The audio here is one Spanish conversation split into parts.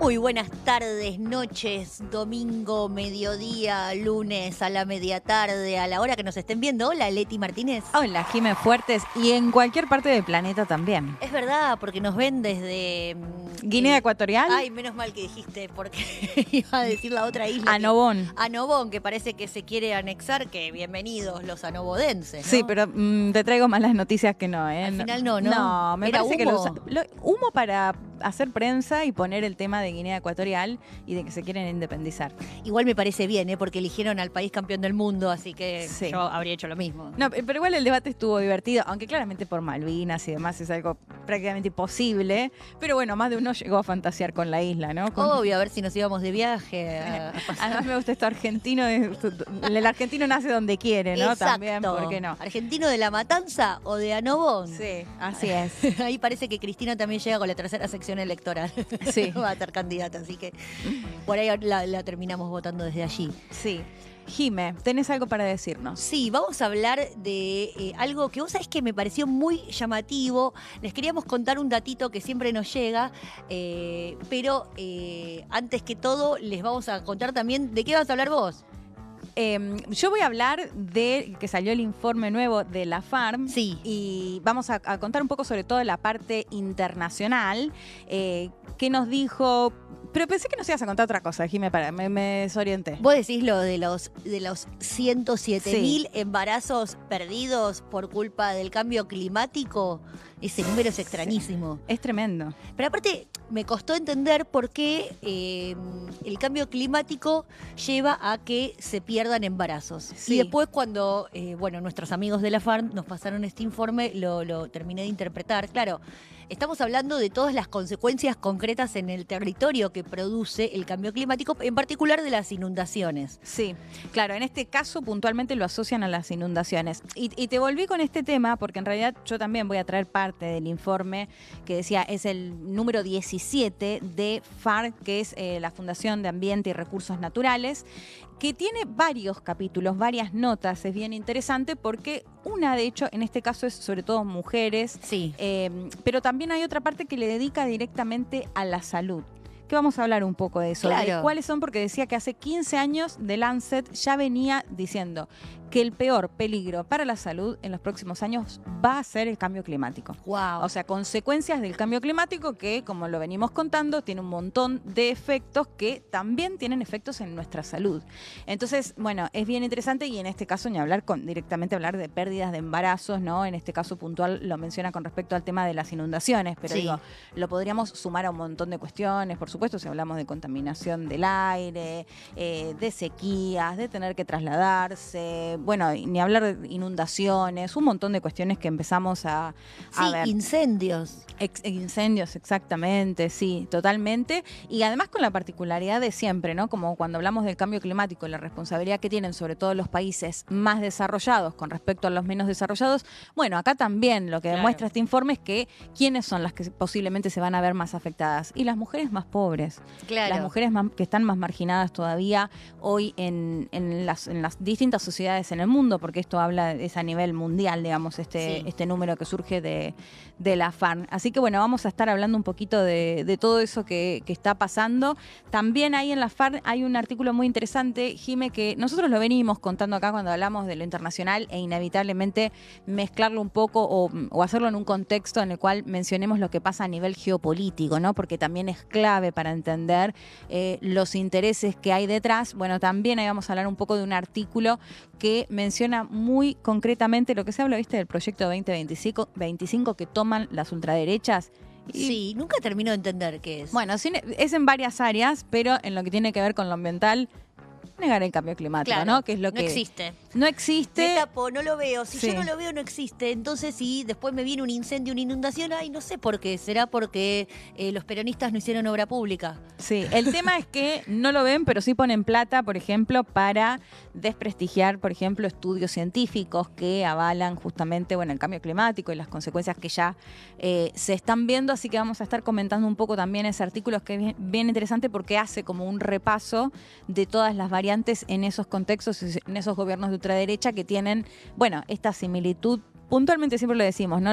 Muy buenas tardes, noches, domingo, mediodía, lunes, a la media tarde, a la hora que nos estén viendo. Hola, Leti Martínez. Hola, Jime Fuertes, y en cualquier parte del planeta también. Es verdad, porque nos ven desde... Guinea Ecuatorial. Ay, menos mal que dijiste, porque iba a decir la otra isla. Anobón. Anobón, que parece que se quiere anexar, que bienvenidos los anobodenses, ¿no? Sí, pero te traigo malas noticias que no, ¿eh? Al final no. No, me ¿Era parece humo? que humo para hacer prensa y poner el tema de Guinea Ecuatorial y de que se quieren independizar. Igual me parece bien, ¿eh? Porque eligieron al país campeón del mundo, así que Sí. yo habría hecho lo mismo. No, pero igual el debate estuvo divertido, aunque claramente por Malvinas y demás es algo prácticamente imposible. Pero bueno, más de uno llegó a fantasear con la isla, ¿no? Obvio, a ver si nos íbamos de viaje a pasar. Además me gusta esto argentino, el argentino nace donde quiere, ¿no? Exacto. También, ¿por qué no? ¿Argentino de La Matanza o de Anobón? Sí, así es. Ahí parece que Cristina también llega con la tercera sección electoral. Sí. Va a estar candidata, así que por ahí la terminamos votando desde allí. Sí. Jime, ¿tenés algo para decirnos? Sí, vamos a hablar de algo que vos sabés que me pareció muy llamativo. Les queríamos contar un datito que siempre nos llega, pero antes que todo les vamos a contar también de qué vas a hablar vos. Yo voy a hablar de que salió el informe nuevo de la FARM. Sí. Y vamos a contar un poco sobre todo la parte internacional. ¿Qué nos dijo? Pero pensé que nos ibas a contar otra cosa, Jime, me desorienté. Vos decís lo de los 107.000 Sí. embarazos perdidos por culpa del cambio climático. Ese número es extrañísimo. Es tremendo. Pero aparte, me costó entender por qué el cambio climático lleva a que se pierdan embarazos. Sí. Y después cuando, nuestros amigos de la FARM nos pasaron este informe, lo terminé de interpretar. Claro, estamos hablando de todas las consecuencias concretas en el territorio que produce el cambio climático, en particular de las inundaciones. Sí, claro, en este caso puntualmente lo asocian a las inundaciones. Y te volví con este tema porque en realidad yo también voy a traer parte del informe que decía, es el número 17 de FARC, que es la Fundación de Ambiente y Recursos Naturales, que tiene varios capítulos, varias notas. Es bien interesante porque una, de hecho, en este caso es sobre todo mujeres, Sí. pero también hay otra parte que le dedica directamente a la salud. Que vamos a hablar un poco de eso, Claro. de cuáles son, porque decía que hace 15 años The Lancet ya venía diciendo que el peor peligro para la salud en los próximos años va a ser el cambio climático. Wow. O sea, consecuencias del cambio climático que, como lo venimos contando, tiene un montón de efectos que también tienen efectos en nuestra salud. Entonces, bueno, es bien interesante y en este caso ni hablar directamente hablar de pérdidas de embarazos, ¿no? En este caso puntual lo menciona con respecto al tema de las inundaciones, pero Sí. digo, lo podríamos sumar a un montón de cuestiones, por supuesto, si hablamos de contaminación del aire, de sequías, de tener que trasladarse, bueno, ni hablar de inundaciones, un montón de cuestiones que empezamos a ver. Incendios. Incendios, exactamente, sí, totalmente. Y además con la particularidad de siempre, ¿no? Como cuando hablamos del cambio climático, la responsabilidad que tienen sobre todo los países más desarrollados con respecto a los menos desarrollados. Bueno, acá también lo que Claro. demuestra este informe es que quiénes son las que posiblemente se van a ver más afectadas. Y las mujeres más pobres. Claro. Las mujeres que están más marginadas todavía hoy en las distintas sociedades en el mundo, porque esto es a nivel mundial, digamos, este número que surge de la FARC. Así que bueno, vamos a estar hablando un poquito de todo eso que está pasando. También ahí en la FARC hay un artículo muy interesante, Jime, que nosotros lo venimos contando acá cuando hablamos de lo internacional e inevitablemente mezclarlo un poco o hacerlo en un contexto en el cual mencionemos lo que pasa a nivel geopolítico, ¿no? Porque también es clave para entender los intereses que hay detrás. Bueno, también ahí vamos a hablar un poco de un artículo que menciona muy concretamente lo que se habla, ¿viste? Del proyecto 2025 que toman las ultraderechas. Y, Sí, nunca termino de entender qué es. bueno, es en varias áreas, pero en lo que tiene que ver con lo ambiental, negar el cambio climático, claro, ¿no? Que es lo no que existe. no existe. Me tapo, no lo veo. Si Sí. yo no lo veo, no existe. Entonces, si después me viene un incendio, una inundación, ay, no sé por qué. ¿Será porque los peronistas no hicieron obra pública? Sí, el tema es que no lo ven, pero sí ponen plata, por ejemplo, para desprestigiar, por ejemplo, estudios científicos que avalan justamente, bueno, el cambio climático y las consecuencias que ya se están viendo. Así que vamos a estar comentando un poco también ese artículo que es bien, bien interesante porque hace como un repaso de todas las variantes en esos contextos, en esos gobiernos de ultraderecha que tienen, bueno, esta similitud. Puntualmente siempre lo decimos, ¿no?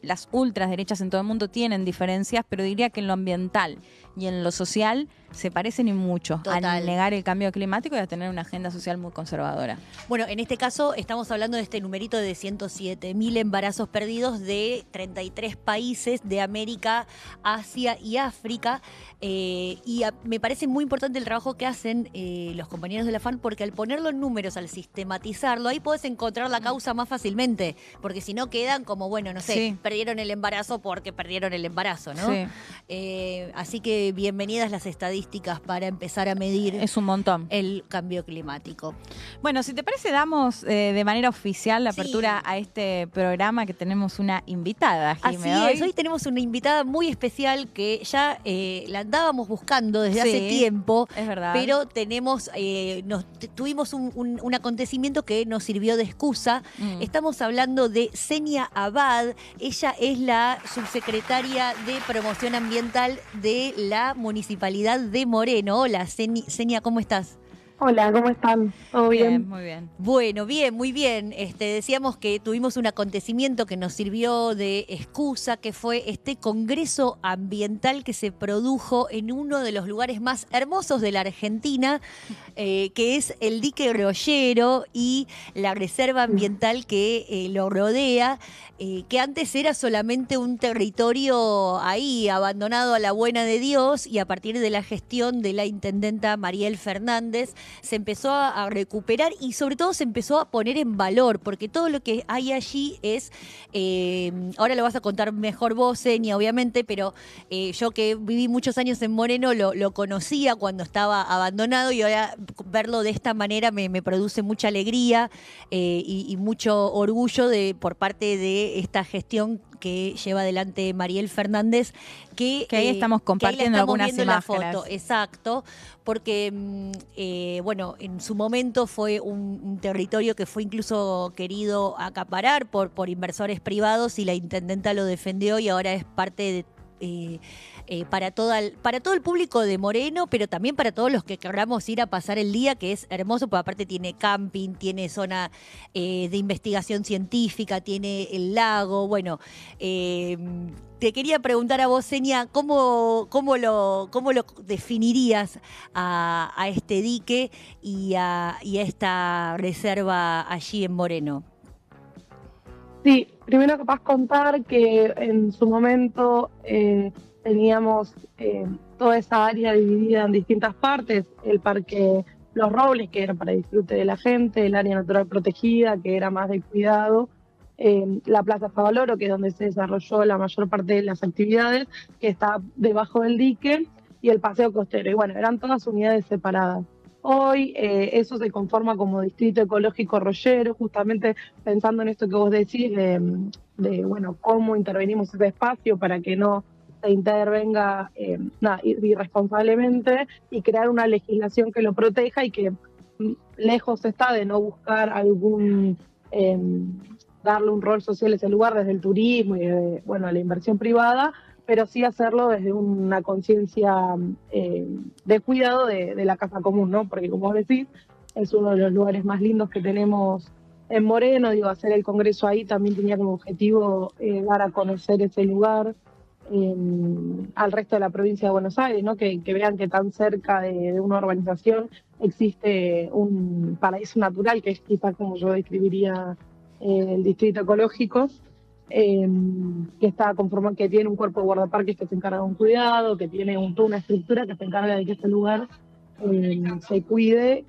Las ultraderechas en todo el mundo tienen diferencias, pero diría que en lo ambiental y en lo social se parecen y mucho Total. a negar el cambio climático y a tener una agenda social muy conservadora. Bueno, en este caso estamos hablando de este numerito de 107.000 embarazos perdidos de 33 países de América, Asia y África. Me parece muy importante el trabajo que hacen los compañeros de la FAN, porque al ponerlo en números, al sistematizarlo, ahí podés encontrar la causa más fácilmente, porque si no quedan como, bueno, no sé, Sí. perdieron el embarazo porque perdieron el embarazo, ¿no? Sí. Así que bienvenidas las estadísticas para empezar a medir Es un montón. el cambio climático. Bueno, si te parece, damos de manera oficial la Sí. apertura a este programa, que tenemos una invitada, Jimé. Así es, hoy tenemos una invitada muy especial que ya la andábamos buscando desde Sí, hace tiempo, es verdad. pero tuvimos un acontecimiento que nos sirvió de excusa. Estamos hablando de Senia Abad. Ella es la subsecretaria de Promoción Ambiental de la Municipalidad de Moreno. Hola, Senia, ¿cómo estás? Hola, ¿cómo están? ¿Todo bien? Muy bien. Bueno, bien, muy bien. Decíamos que tuvimos un acontecimiento que nos sirvió de excusa, que fue este congreso ambiental que se produjo en uno de los lugares más hermosos de la Argentina, que es el dique Rollero y la reserva ambiental que lo rodea, que antes era solamente un territorio ahí abandonado a la buena de Dios, y a partir de la gestión de la intendenta Mariel Fernández se empezó a recuperar y sobre todo se empezó a poner en valor, porque todo lo que hay allí es, ahora lo vas a contar mejor vos, Senia, obviamente, pero yo que viví muchos años en Moreno lo conocía cuando estaba abandonado, y ahora verlo de esta manera me produce mucha alegría y mucho orgullo por parte de esta gestión que lleva adelante Mariel Fernández, que ahí estamos compartiendo algunas imágenes. Foto, exacto, porque bueno, en su momento fue un territorio que fue incluso querido acaparar por inversores privados, y la intendenta lo defendió, y ahora es parte de para todo el público de Moreno, pero también para todos los que queramos ir a pasar el día, que es hermoso, porque aparte tiene camping, tiene zona de investigación científica, tiene el lago. Bueno, te quería preguntar a vos, Senia, ¿cómo lo definirías a este dique y a esta reserva allí en Moreno? Sí, primero capaz contar que en su momento teníamos toda esa área dividida en distintas partes: el parque Los Robles, que era para disfrute de la gente; el área natural protegida, que era más de cuidado; la Plaza Favaloro, que es donde se desarrolló la mayor parte de las actividades, que está debajo del dique; y el paseo costero. Y bueno, eran todas unidades separadas. Hoy eso se conforma como Distrito Ecológico Rollero, justamente pensando en esto que vos decís bueno, cómo intervenimos ese espacio para que no se intervenga irresponsablemente, y crear una legislación que lo proteja, y que lejos está de no buscar darle un rol social a ese lugar desde el turismo y la inversión privada, pero sí hacerlo desde una conciencia de cuidado de la casa común, ¿no? Porque, como vos decís, es uno de los lugares más lindos que tenemos en Moreno. Digo, hacer el congreso ahí también tenía como objetivo dar a conocer ese lugar al resto de la provincia de Buenos Aires, ¿no? Que vean que tan cerca de una urbanización existe un paraíso natural, que es quizás como yo describiría el distrito ecológico, que está conformado, que tiene un cuerpo de guardaparques que se encarga de un cuidado, que tiene toda una estructura que se encarga de que este lugar se cuide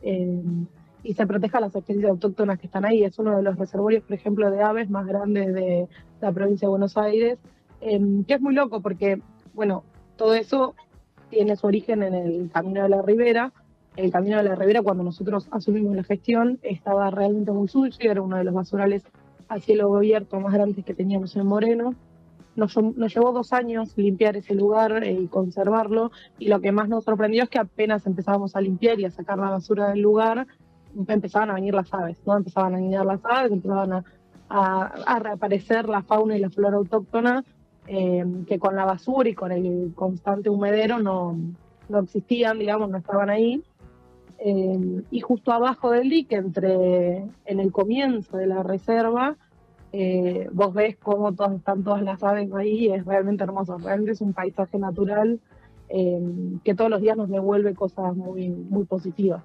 y se proteja las especies autóctonas que están ahí. Es uno de los reservorios, por ejemplo, de aves más grandes de la provincia de Buenos Aires, que es muy loco porque, bueno, todo eso tiene su origen en el Camino de la Ribera. El Camino de la Ribera, cuando nosotros asumimos la gestión, estaba realmente muy sucio, era uno de los basurales a cielo abierto más grandes que teníamos en Moreno. Nos llevó 2 años limpiar ese lugar y conservarlo, y lo que más nos sorprendió es que apenas empezábamos a limpiar y a sacar la basura del lugar, empezaban a venir las aves, ¿no? Empezaban a niñar las aves, empezaban a reaparecer la fauna y la flora autóctona, que con la basura y con el constante humedero no existían, digamos, no estaban ahí. Y justo abajo del dique, en el comienzo de la reserva, vos ves cómo están todas las aves ahí, y es realmente hermoso. Realmente es un paisaje natural que todos los días nos devuelve cosas muy, muy positivas.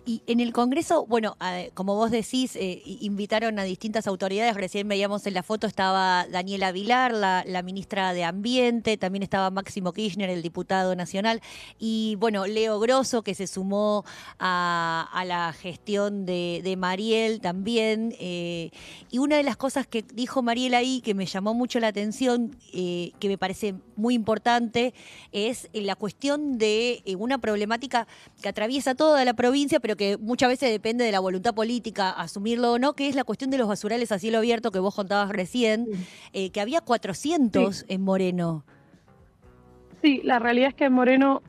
Y en el Congreso, bueno, como vos decís, invitaron a distintas autoridades. Recién veíamos en la foto, estaba Daniela Vilar, la ministra de Ambiente, también estaba Máximo Kirchner, el diputado nacional, y bueno, Leo Grosso, que se sumó a la gestión de Mariel también. Y una de las cosas que dijo Mariel ahí, que me llamó mucho la atención, que me parece muy importante, es la cuestión de una problemática que atraviesa toda la provincia, pero que muchas veces depende de la voluntad política asumirlo o no, que es la cuestión de los basurales a cielo abierto que vos contabas recién, que había 400 en Moreno. Sí, la realidad es que en Moreno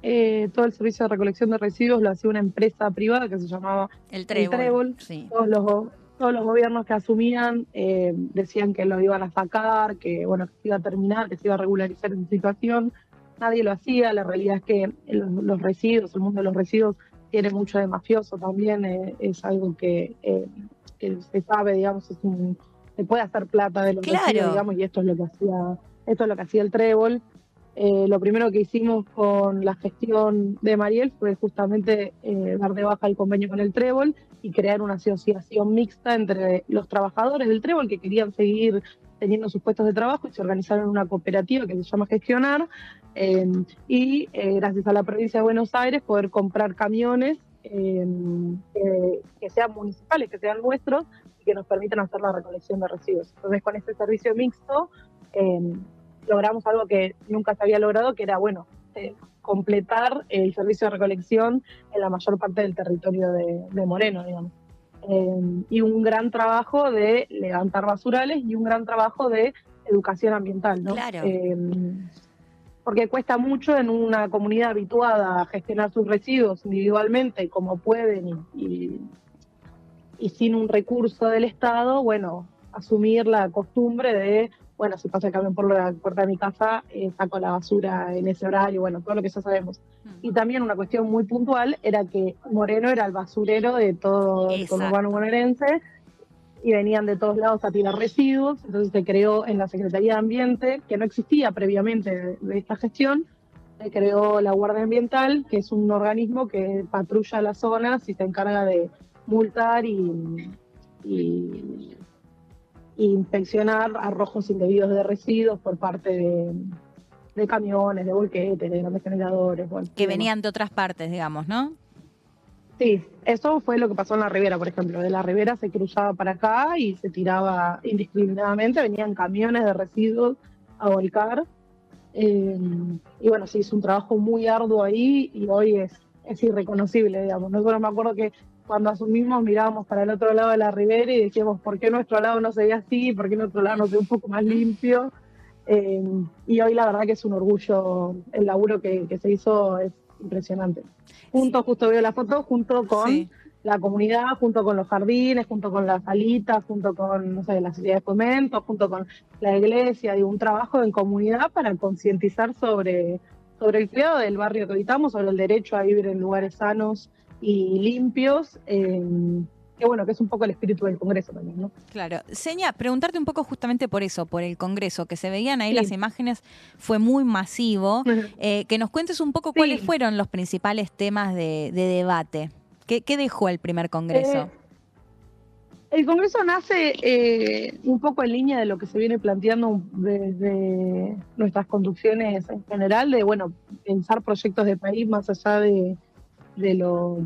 todo el servicio de recolección de residuos lo hacía una empresa privada que se llamaba El Trébol. Sí. Todos los gobiernos que asumían decían que lo iban a sacar, que bueno, que se iba a terminar, que se iba a regularizar esa situación. Nadie lo hacía. La realidad es que los residuos, el mundo de los residuos tiene mucho de mafioso también, es algo que se sabe, digamos, se puede hacer plata de los residuos, digamos, y esto es lo que hacía el Trébol. Lo primero que hicimos con la gestión de Mariel fue justamente dar de baja el convenio con el Trébol y crear una asociación mixta entre los trabajadores del Trébol que querían seguir teniendo sus puestos de trabajo y se organizaron en una cooperativa que se llama Gestionar, y gracias a la provincia de Buenos Aires poder comprar camiones que sean municipales, que sean nuestros y que nos permitan hacer la recolección de residuos. Entonces, con este servicio mixto logramos algo que nunca se había logrado, que era, bueno, completar el servicio de recolección en la mayor parte del territorio de Moreno, digamos. Y un gran trabajo de levantar basurales y un gran trabajo de educación ambiental, ¿no? Claro. Porque cuesta mucho en una comunidad habituada a gestionar sus residuos individualmente como pueden y sin un recurso del Estado, bueno, asumir la costumbre de, bueno, si pasa el camión por la puerta de mi casa, saco la basura en ese horario, bueno, todo lo que ya sabemos. Y también una cuestión muy puntual era que Moreno era el basurero de todo el conurbano bonaerense y venían de todos lados a tirar residuos, entonces se creó en la Secretaría de Ambiente, que no existía previamente de esta gestión, se creó la Guardia Ambiental, que es un organismo que patrulla las zonas y se encarga de multar y inspeccionar arrojos indebidos de residuos por parte de camiones, de volquetes, de grandes generadores. Bueno, que venían de otras partes, digamos, ¿no? Sí, eso fue lo que pasó en la Ribera, por ejemplo. De la Ribera se cruzaba para acá y se tiraba indiscriminadamente, venían camiones de residuos a volcar. Y bueno, se hizo un trabajo muy arduo ahí y hoy es irreconocible, digamos. Nosotros me acuerdo que cuando asumimos mirábamos para el otro lado de la Ribera y decíamos, ¿por qué nuestro lado no se ve así? ¿Por qué nuestro lado no se ve un poco más limpio? Y hoy la verdad que es un orgullo, el laburo que se hizo es impresionante. Justo veo la foto, junto con la comunidad, junto con los jardines, junto con las salitas, junto con, no sé, la sociedad de fomento, junto con la iglesia, digo, un trabajo en comunidad para concientizar sobre el cuidado del barrio que habitamos, sobre el derecho a vivir en lugares sanos y limpios, que bueno, que es un poco el espíritu del Congreso también, ¿no? Claro. Seña, preguntarte un poco justamente por eso, por el Congreso, que se veían ahí las imágenes, fue muy masivo. Que nos cuentes un poco cuáles fueron los principales temas de debate. ¿Qué dejó el primer Congreso? El Congreso nace un poco en línea de lo que se viene planteando desde nuestras conducciones en general, de bueno, pensar proyectos de país más allá de lo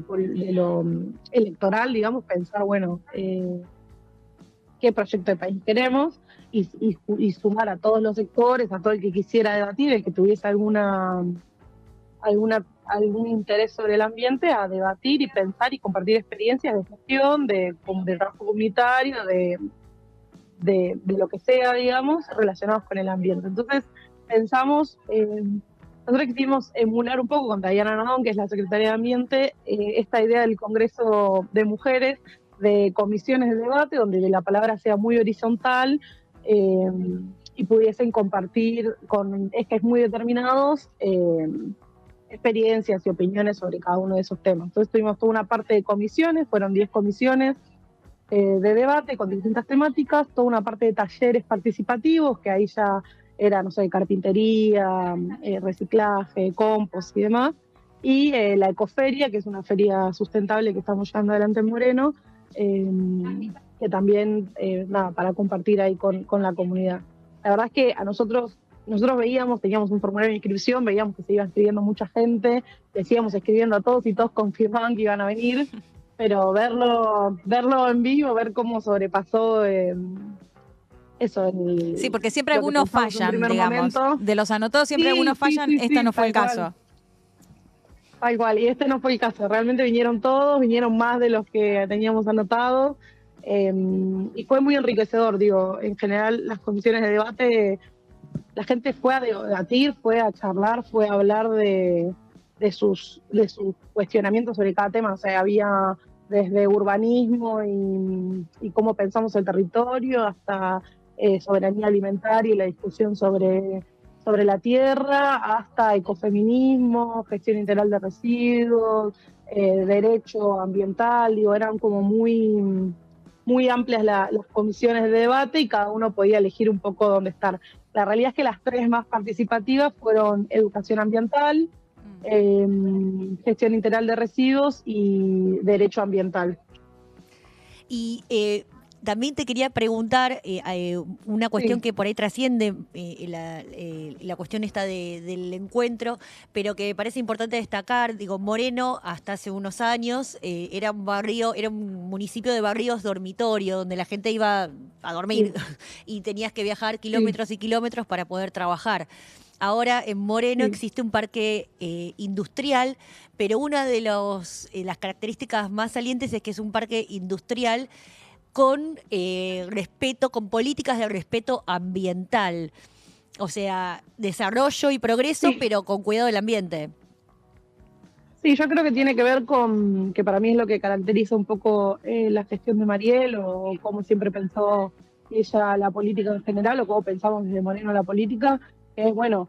electoral, digamos, pensar, bueno, qué proyecto de país queremos y sumar a todos los sectores, a todo el que quisiera debatir, el que tuviese algún interés sobre el ambiente, a debatir y pensar y compartir experiencias de gestión, de trabajo comunitario, de lo que sea, digamos, relacionados con el ambiente. Entonces, pensamos... nosotros quisimos emular un poco con Diana Nadón, que es la secretaria de Ambiente, esta idea del Congreso de Mujeres, de comisiones de debate, donde la palabra sea muy horizontal y pudiesen compartir con ejes muy determinados experiencias y opiniones sobre cada uno de esos temas. Entonces tuvimos toda una parte de comisiones, fueron 10 comisiones de debate con distintas temáticas, toda una parte de talleres participativos, que ahí ya era, no sé, carpintería, reciclaje, compost y demás. Y la Ecoferia, que es una feria sustentable que estamos llevando adelante en Moreno, que también, nada, para compartir ahí con la comunidad. La verdad es que a nosotros veíamos, teníamos un formulario de inscripción, veíamos que se iba escribiendo mucha gente, decíamos escribiendo a todos y todos confirmaban que iban a venir, pero verlo en vivo, ver cómo sobrepasó eso. Sí, porque siempre algunos fallan, digamos. Momento. De los anotados siempre algunos fallan, esta no fue el caso. Tal cual, y este no fue el caso, realmente vinieron todos, vinieron más de los que teníamos anotados, y fue muy enriquecedor, digo, en general las comisiones de debate, la gente fue a debatir, fue a charlar, fue a hablar de sus cuestionamientos sobre cada tema, o sea, había desde urbanismo y cómo pensamos el territorio, hasta soberanía alimentaria y la discusión sobre la tierra, hasta ecofeminismo, gestión integral de residuos, derecho ambiental, digo, eran como muy amplias las comisiones de debate y cada uno podía elegir un poco dónde estar. La realidad es que las tres más participativas fueron educación ambiental, gestión integral de residuos y derecho ambiental. Y también te quería preguntar una cuestión que por ahí trasciende la cuestión esta del encuentro, pero que me parece importante destacar. Digo, Moreno hasta hace unos años era un municipio de barrios dormitorio, donde la gente iba a dormir y tenías que viajar kilómetros y kilómetros para poder trabajar. Ahora en Moreno existe un parque industrial, pero una de las características más salientes es que es un parque industrial con respeto, con políticas de respeto ambiental. O sea, desarrollo y progreso, pero con cuidado del ambiente. Sí, yo creo que tiene que ver con, que para mí es lo que caracteriza un poco la gestión de Mariel, o cómo siempre pensó ella la política en general, o cómo pensamos desde Moreno la política, que es, bueno,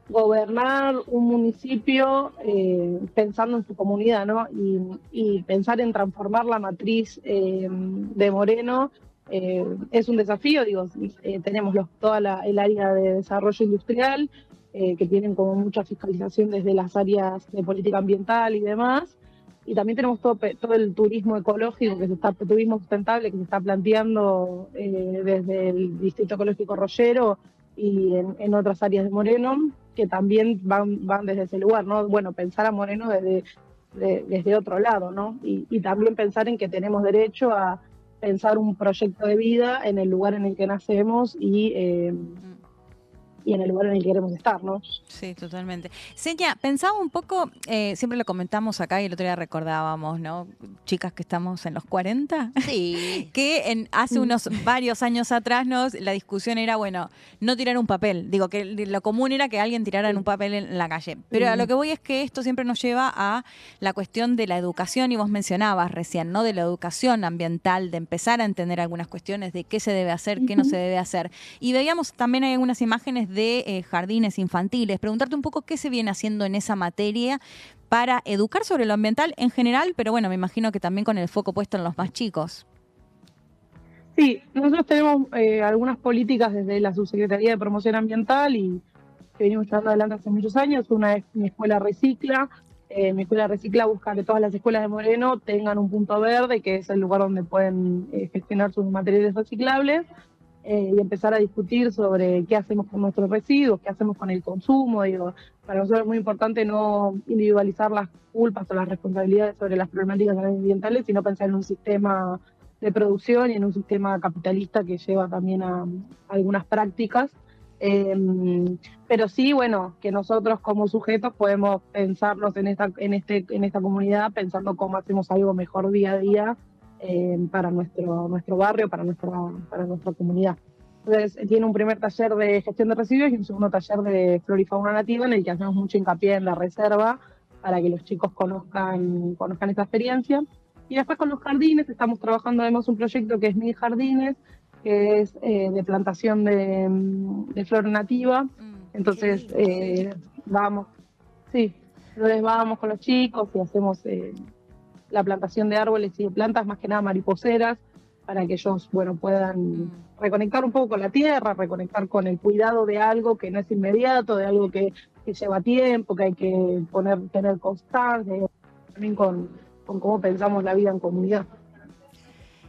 gobernar un municipio pensando en su comunidad, ¿no? Y pensar en transformar la matriz de Moreno es un desafío, digo, tenemos toda el área de desarrollo industrial, que tienen como mucha fiscalización desde las áreas de política ambiental y demás, y también tenemos todo el turismo ecológico, turismo sustentable que se está planteando desde el Distrito Ecológico Rollero y en otras áreas de Moreno, que también van desde ese lugar, ¿no? Bueno, pensar a Moreno desde otro lado, ¿no? Y también pensar en que tenemos derecho a pensar un proyecto de vida en el lugar en el que nacemos y en el lugar en el que queremos estar, ¿no? Sí, totalmente. Seña, pensaba un poco, siempre lo comentamos acá y el otro día recordábamos, ¿no? Chicas que estamos en los 40. Sí. Que hace unos varios años atrás la discusión era, bueno, no tirar un papel. Digo, que lo común era que alguien tirara un papel en la calle. Pero a lo que voy es que esto siempre nos lleva a la cuestión de la educación, y vos mencionabas recién, ¿no? De la educación ambiental, de empezar a entender algunas cuestiones de qué se debe hacer, qué no se debe hacer. Y veíamos también hay algunas imágenes de jardines infantiles. Preguntarte un poco qué se viene haciendo en esa materia para educar sobre lo ambiental en general, pero bueno, me imagino que también con el foco puesto en los más chicos. Sí, nosotros tenemos algunas políticas desde la Subsecretaría de Promoción Ambiental y que venimos llevando adelante hace muchos años. Una es Mi Escuela Recicla. Mi Escuela Recicla busca que todas las escuelas de Moreno tengan un punto verde, que es el lugar donde pueden gestionar sus materiales reciclables, y empezar a discutir sobre qué hacemos con nuestros residuos, qué hacemos con el consumo. Digo, para nosotros es muy importante no individualizar las culpas o las responsabilidades sobre las problemáticas ambientales, sino pensar en un sistema de producción y en un sistema capitalista que lleva también a algunas prácticas. Pero sí, bueno, que nosotros como sujetos podemos pensarnos en esta comunidad, pensando cómo hacemos algo mejor día a día para nuestro barrio, para nuestra comunidad. Entonces, tiene un primer taller de gestión de residuos y un segundo taller de flora y fauna nativa, en el que hacemos mucho hincapié en la reserva para que los chicos conozcan esta experiencia. Y después con los jardines estamos trabajando además un proyecto que es Mil Jardines, que es de plantación de flora nativa. Entonces vamos con los chicos y hacemos la plantación de árboles y de plantas, más que nada mariposeras, para que ellos, bueno, puedan reconectar un poco con la tierra, reconectar con el cuidado de algo que no es inmediato, de algo que lleva tiempo, que hay que tener constancia, también con cómo pensamos la vida en comunidad.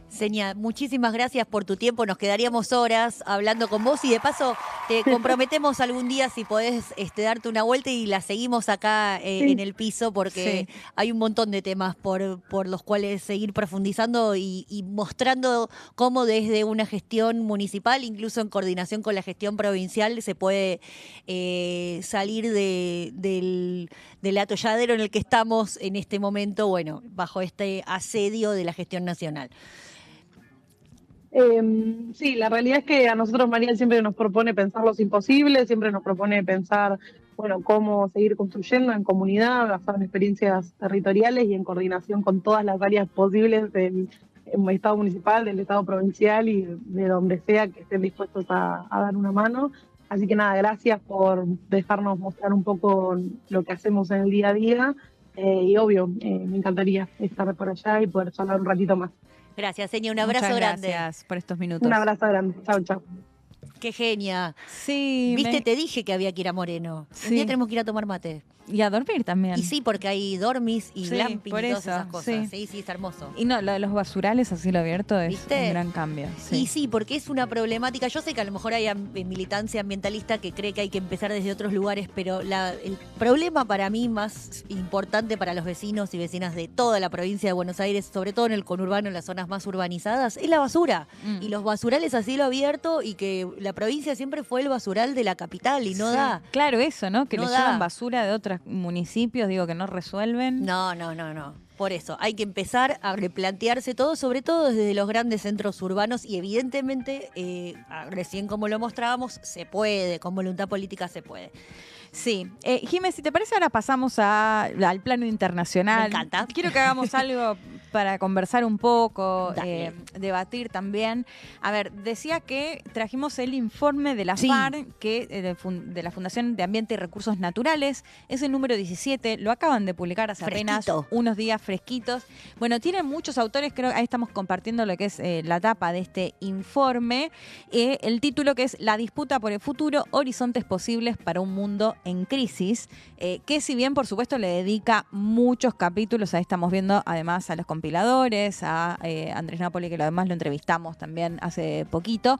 Seña, muchísimas gracias por tu tiempo. Nos quedaríamos horas hablando con vos y de paso te comprometemos algún día si podés darte una vuelta y la seguimos acá en el piso porque hay un montón de temas por los cuales seguir profundizando y mostrando cómo desde una gestión municipal, incluso en coordinación con la gestión provincial, se puede salir del atolladero en el que estamos en este momento, bueno, bajo este asedio de la gestión nacional. Sí, la realidad es que a nosotros Mariel siempre nos propone pensar los imposibles, siempre nos propone pensar, bueno, cómo seguir construyendo en comunidad, basado en experiencias territoriales y en coordinación con todas las áreas posibles del Estado municipal, del Estado provincial y de donde sea que estén dispuestos a dar una mano. Así que nada, gracias por dejarnos mostrar un poco lo que hacemos en el día a día y obvio, me encantaría estar por allá y poder charlar un ratito más. Gracias, Seña. Un abrazo grande. Gracias por estos minutos. Un abrazo grande. Chao, chao. Qué genia. Sí. Viste, te dije que había que ir a Moreno. Sí. Un día tenemos que ir a tomar mate. Y a dormir también. Y sí, porque hay dormis y glamping y todas esas cosas. Sí. Sí, está hermoso. Y no, lo de los basurales a cielo abierto es un gran cambio. Sí. Y sí, porque es una problemática. Yo sé que a lo mejor hay militancia ambientalista que cree que hay que empezar desde otros lugares, pero el problema para mí más importante para los vecinos y vecinas de toda la provincia de Buenos Aires, sobre todo en el conurbano, en las zonas más urbanizadas, es la basura. Y los basurales a cielo abierto y que la provincia siempre fue el basural de la capital y no da. Claro, eso, ¿no? Que no le llevan basura de otros municipios, digo, que no resuelven. No. Por eso, hay que empezar a replantearse todo, sobre todo desde los grandes centros urbanos y evidentemente, recién como lo mostrábamos, se puede, con voluntad política se puede. Sí. Jiménez, si te parece, ahora pasamos al plano internacional. Me encanta. Quiero que hagamos algo para conversar un poco, debatir también. A ver, decía que trajimos el informe de la FARC, de la Fundación de Ambiente y Recursos Naturales. Es el número 17, lo acaban de publicar hace apenas unos días fresquitos. Bueno, tiene muchos autores, creo que ahí estamos compartiendo lo que es la tapa de este informe. El título que es La disputa por el futuro, horizontes posibles para un mundo en crisis, que si bien por supuesto le dedica muchos capítulos, ahí estamos viendo además a los compiladores, a Andrés Napoli, que además lo entrevistamos también hace poquito,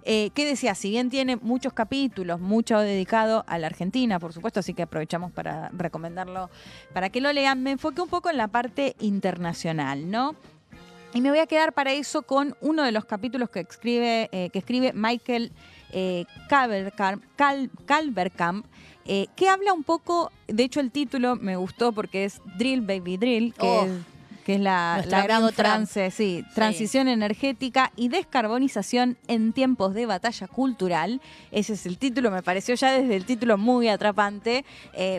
que decía, si bien tiene muchos capítulos, mucho dedicado a la Argentina, por supuesto, así que aprovechamos para recomendarlo para que lo lean, me enfoqué un poco en la parte internacional, ¿no? Y me voy a quedar para eso con uno de los capítulos que escribe Michael Calverkamp, que habla un poco, de hecho el título me gustó porque es Drill Baby Drill, que es la gran frase, transición energética y descarbonización en tiempos de batalla cultural. Ese es el título, me pareció ya desde el título muy atrapante,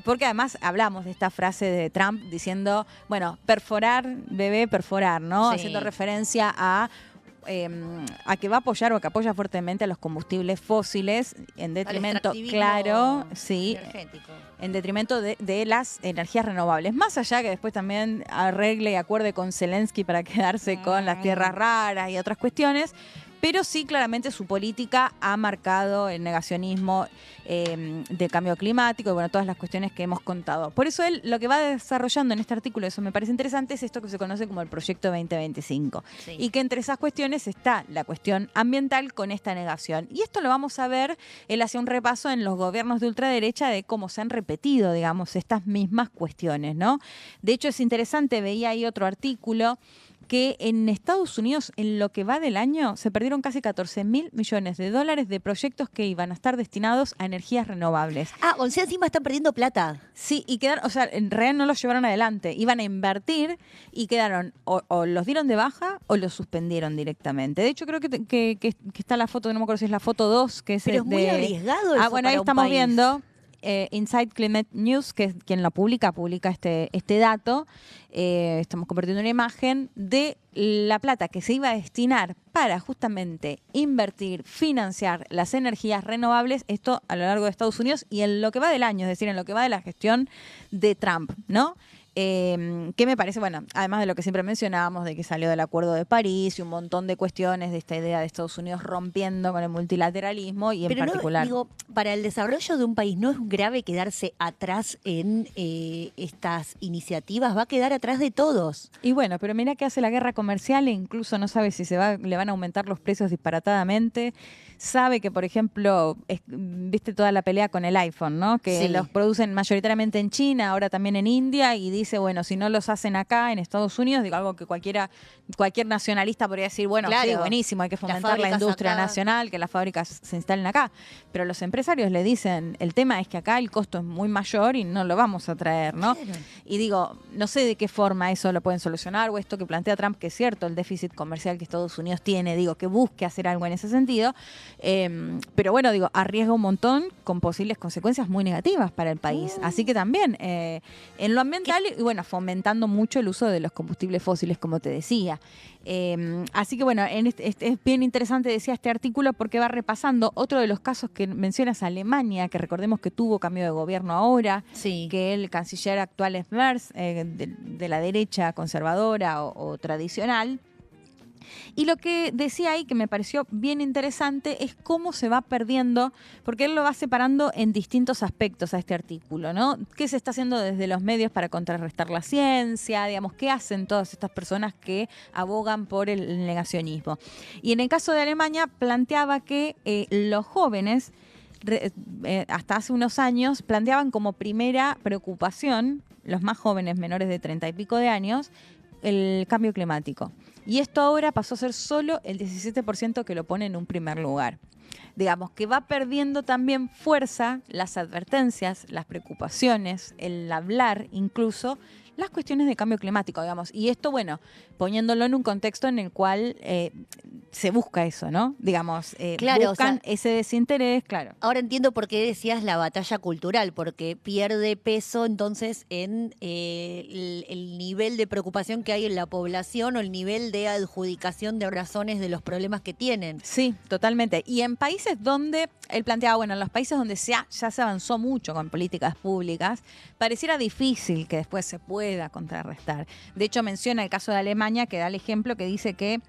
porque además hablamos de esta frase de Trump diciendo, bueno, perforar, bebé, perforar, ¿no? Sí. Haciendo referencia a que va a apoyar o que apoya fuertemente a los combustibles fósiles en detrimento, claro, energético. En detrimento de las energías renovables. Más allá que después también arregle y acuerde con Zelensky para quedarse con las tierras raras y otras cuestiones. Pero sí, claramente su política ha marcado el negacionismo del cambio climático y bueno, todas las cuestiones que hemos contado. Por eso él lo que va desarrollando en este artículo, eso me parece interesante, es esto que se conoce como el Proyecto 2025. Sí. Y que entre esas cuestiones está la cuestión ambiental con esta negación. Y esto lo vamos a ver, él hace un repaso en los gobiernos de ultraderecha de cómo se han repetido, digamos, estas mismas cuestiones, ¿no? De hecho, es interesante, veía ahí otro artículo, que en Estados Unidos, en lo que va del año, se perdieron casi 14.000 millones de dólares de proyectos que iban a estar destinados a energías renovables. O sea, encima están perdiendo plata. Sí, y quedaron, o sea, en realidad no los llevaron adelante. Iban a invertir y quedaron, o los dieron de baja o los suspendieron directamente. De hecho, creo que está la foto, no me acuerdo si es la foto 2, que es Pero es muy arriesgado eso bueno, ahí estamos viendo. Inside Climate News, que es quien lo publica este dato. Estamos compartiendo una imagen de la plata que se iba a destinar para justamente invertir, financiar las energías renovables, esto a lo largo de Estados Unidos y en lo que va del año, es decir, en lo que va de la gestión de Trump, ¿no? Que me parece, bueno, además de lo que siempre mencionábamos, de que salió del Acuerdo de París y un montón de cuestiones de esta idea de Estados Unidos rompiendo con el multilateralismo y en Pero particular... digo, para el desarrollo de un país no es grave quedarse atrás en estas iniciativas, va a quedar atrás de todos. Y bueno, pero mira que hace la guerra comercial e incluso no sabe si le van a aumentar los precios disparatadamente. Sabe que, por ejemplo, viste toda la pelea con el iPhone, ¿no? Que los producen mayoritariamente en China, ahora también en India, y dice, bueno, si no los hacen acá en Estados Unidos, digo, algo que cualquier nacionalista podría decir, bueno, claro, sí, buenísimo, hay que fomentar la industria nacional, que las fábricas se instalen acá. Pero los empresarios le dicen, el tema es que acá el costo es muy mayor y no lo vamos a traer, ¿no? Claro. Y digo, no sé de qué forma eso lo pueden solucionar, o esto que plantea Trump, que es cierto, el déficit comercial que Estados Unidos tiene, digo, que busque hacer algo en ese sentido. Pero bueno, digo, arriesga un montón con posibles consecuencias muy negativas para el país. Así que también, en lo ambiental, y bueno, fomentando mucho el uso de los combustibles fósiles, como te decía. Así que bueno, es bien interesante, decía este artículo, porque va repasando otro de los casos que mencionas, Alemania, que recordemos que tuvo cambio de gobierno ahora, que el canciller actual es Merz, de la derecha conservadora o tradicional. Y lo que decía ahí, que me pareció bien interesante, es cómo se va perdiendo, porque él lo va separando en distintos aspectos a este artículo, ¿no? ¿Qué se está haciendo desde los medios para contrarrestar la ciencia? Digamos, ¿qué hacen todas estas personas que abogan por el negacionismo? Y en el caso de Alemania planteaba que los jóvenes, hasta hace unos años, planteaban como primera preocupación, los más jóvenes, menores de 30 y pico de años, el cambio climático. Y esto ahora pasó a ser solo el 17% que lo pone en un primer lugar. Digamos que va perdiendo también fuerza las advertencias, las preocupaciones, el hablar incluso, las cuestiones de cambio climático, digamos. Y esto, bueno, poniéndolo en un contexto en el cual se busca eso, ¿no? Digamos, claro, buscan ese desinterés, claro. Ahora entiendo por qué decías la batalla cultural, porque pierde peso entonces en el nivel de preocupación que hay en la población o el nivel de adjudicación de razones de los problemas que tienen. Sí, totalmente. Y en países donde, él planteaba, bueno, en los países donde ya se avanzó mucho con políticas públicas, pareciera difícil que después se pueda contrarrestar. De hecho, menciona el caso de Alemania, que da el ejemplo que dice que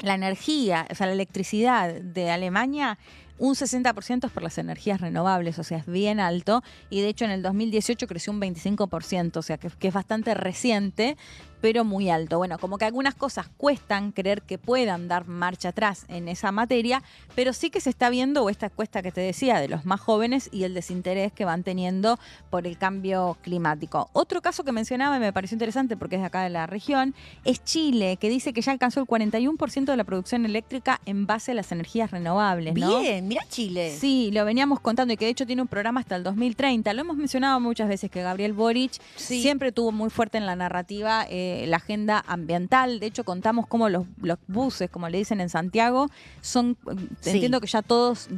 la energía, o sea, la electricidad de Alemania, un 60% es por las energías renovables, o sea, es bien alto. Y de hecho en el 2018 creció un 25%, o sea, que es bastante reciente, pero muy alto. Bueno, como que algunas cosas cuestan creer que puedan dar marcha atrás en esa materia, pero sí que se está viendo, o esta encuesta que te decía, de los más jóvenes y el desinterés que van teniendo por el cambio climático. Otro caso que mencionaba y me pareció interesante porque es de acá de la región, es Chile, que dice que ya alcanzó el 41% de la producción eléctrica en base a las energías renovables, ¿no? Bien, mirá Chile. Sí, lo veníamos contando y que de hecho tiene un programa hasta el 2030. Lo hemos mencionado muchas veces que Gabriel Boric siempre tuvo muy fuerte en la narrativa la agenda ambiental. De hecho, contamos cómo los buses, como le dicen en Santiago, son, entiendo que ya todos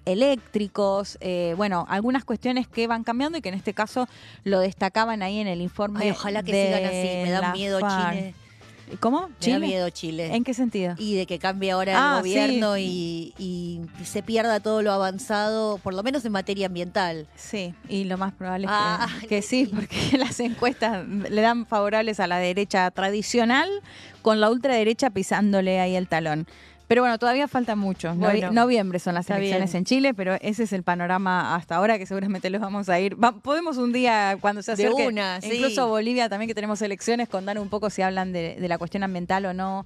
eléctricos. Bueno, algunas cuestiones que van cambiando y que en este caso lo destacaban ahí en el informe. Ay, ojalá que sigan así. Me da miedo Chile. ¿Cómo? Me da miedo Chile. ¿En qué sentido? Y de que cambie ahora el gobierno y se pierda todo lo avanzado, por lo menos en materia ambiental. Sí, y lo más probable es que sí, porque las encuestas le dan favorables a la derecha tradicional, con la ultraderecha pisándole ahí el talón. Pero bueno, todavía falta mucho. Bueno, noviembre son las elecciones en Chile, pero ese es el panorama hasta ahora, que seguramente los vamos a ir. Podemos un día, cuando se acerque, incluso Bolivia también, que tenemos elecciones, contar un poco si hablan de la cuestión ambiental o no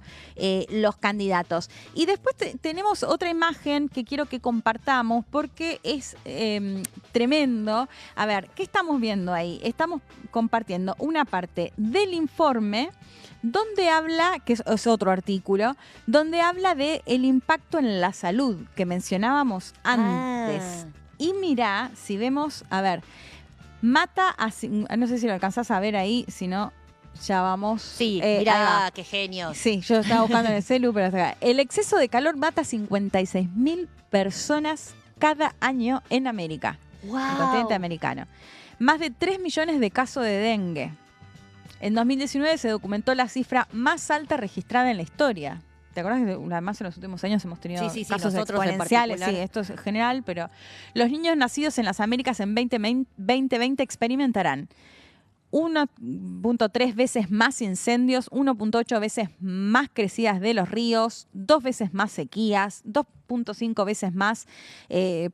los candidatos. Y después tenemos otra imagen que quiero que compartamos porque es tremendo. A ver, ¿qué estamos viendo ahí? Estamos compartiendo una parte del informe donde habla, que es otro artículo, donde habla de el impacto en la salud que mencionábamos antes. Y mira, si vemos, a ver, mata a, no sé si lo alcanzás a ver ahí, si no, ya vamos. Sí, mirá, qué genio. Sí, yo estaba buscando en el celu, pero hasta acá. El exceso de calor mata a 56.000 personas cada año en América, en el continente americano. Más de 3 millones de casos de dengue. En 2019 se documentó la cifra más alta registrada en la historia. ¿Te acuerdas que además en los últimos años hemos tenido casos exponenciales? Sí, esto es general, pero los niños nacidos en las Américas en 2020 experimentarán 1.3 veces más incendios, 1.8 veces más crecidas de los ríos, 2 veces más sequías, 2.5 veces más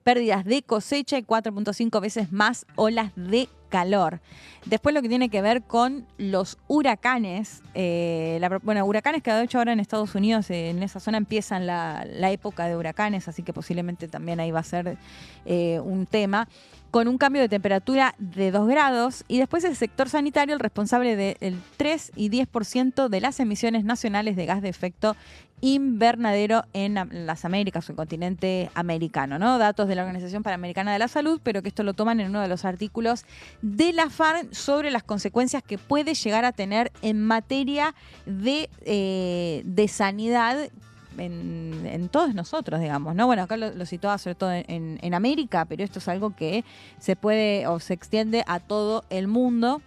pérdidas de cosecha y 4.5 veces más olas de calor. Después lo que tiene que ver con los huracanes. Huracanes que de hecho ahora en Estados Unidos, en esa zona empiezan la época de huracanes, así que posiblemente también ahí va a ser un tema, con un cambio de temperatura de 2 grados, y después el sector sanitario el responsable del 3 y 10% de las emisiones nacionales de gas de efecto invernadero en las Américas o el continente americano, ¿no? Datos de la Organización Panamericana de la Salud, pero que esto lo toman en uno de los artículos de la FARC sobre las consecuencias que puede llegar a tener en materia de sanidad en todos nosotros, digamos, ¿no? Bueno, acá lo situaba sobre todo en América, pero esto es algo que se puede o se extiende a todo el mundo.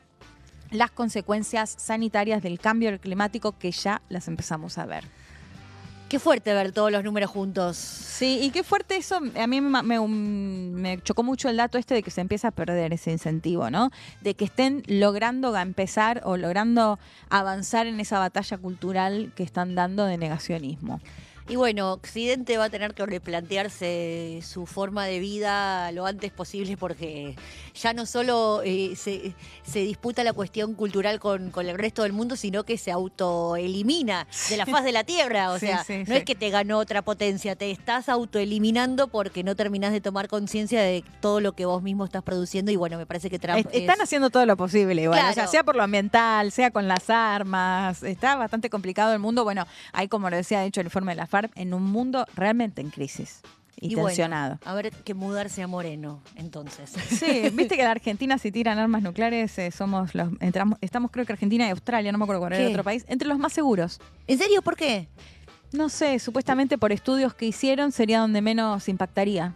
Las consecuencias sanitarias del cambio climático que ya las empezamos a ver. Qué fuerte ver todos los números juntos. Sí, y qué fuerte eso. A mí me chocó mucho el dato de que se empieza a perder ese incentivo, ¿no? De que estén logrando empezar o logrando avanzar en esa batalla cultural que están dando de negacionismo. Y bueno, Occidente va a tener que replantearse su forma de vida lo antes posible, porque ya no solo se disputa la cuestión cultural con el resto del mundo, sino que se autoelimina de la faz de la Tierra. O sea, no es que te ganó otra potencia, te estás autoeliminando porque no terminás de tomar conciencia de todo lo que vos mismo estás produciendo. Y bueno, me parece que Trump están haciendo todo lo posible igual, claro. O sea por lo ambiental, sea con las armas. Está bastante complicado el mundo. Bueno, hay, como lo decía de hecho el informe de la FARC, en un mundo realmente en crisis y tensionado. Bueno, a ver, que mudarse a Moreno, entonces. Sí, viste que en Argentina si tiran armas nucleares estamos creo que Argentina y Australia, no me acuerdo cuál era el otro país, entre los más seguros. ¿En serio? ¿Por qué? No sé, supuestamente por estudios que hicieron sería donde menos impactaría.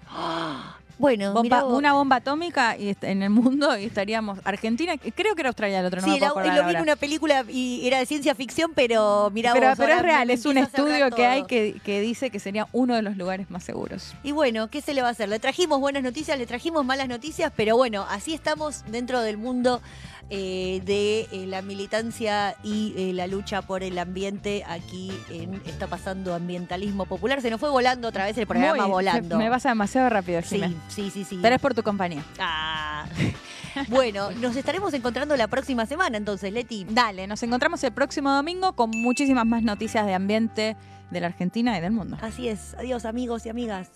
Bueno, una bomba atómica en el mundo y estaríamos Argentina, creo que era Australia el otro, no me puedo acordar lo vi en una película y era de ciencia ficción, pero mira pero es real, es un estudio que hay que dice que sería uno de los lugares más seguros. Y bueno, ¿qué se le va a hacer? Le trajimos buenas noticias, le trajimos malas noticias, pero bueno, así estamos dentro del mundo de la militancia y la lucha por el ambiente aquí Está Pasando Ambientalismo Popular. Se nos fue volando otra vez el programa, volando. Me pasa demasiado rápido, Jimé. Sí. Pero es por tu compañía. Bueno, nos estaremos encontrando la próxima semana entonces, Leti. Dale, nos encontramos el próximo domingo con muchísimas más noticias de ambiente de la Argentina y del mundo. Así es. Adiós, amigos y amigas.